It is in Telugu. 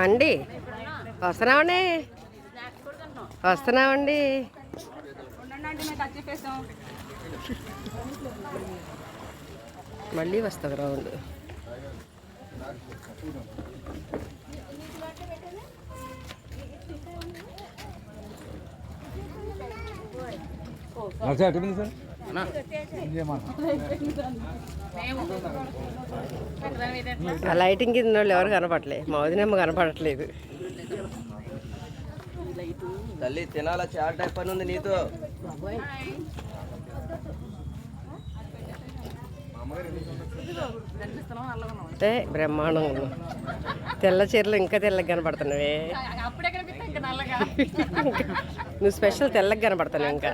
అండి వస్తున్నామండి వస్తున్నామండి. మళ్ళీ వస్తా గ్రౌండ్. ఆ లైటింగ్ కింద వాళ్ళు ఎవరు కనపడలే, మా వదినమ్మ కనపడట్లేదు. తల్లి తినాల చాలా టైప్ పని ఉంది నీతో. అంటే బ్రహ్మాండంగా తెల్ల చీరలు ఇంకా తెల్లగా కనపడుతున్నావే. నువ్వు స్పెషల్ తెల్లగా కనపడుతున్నావు ఇంకా.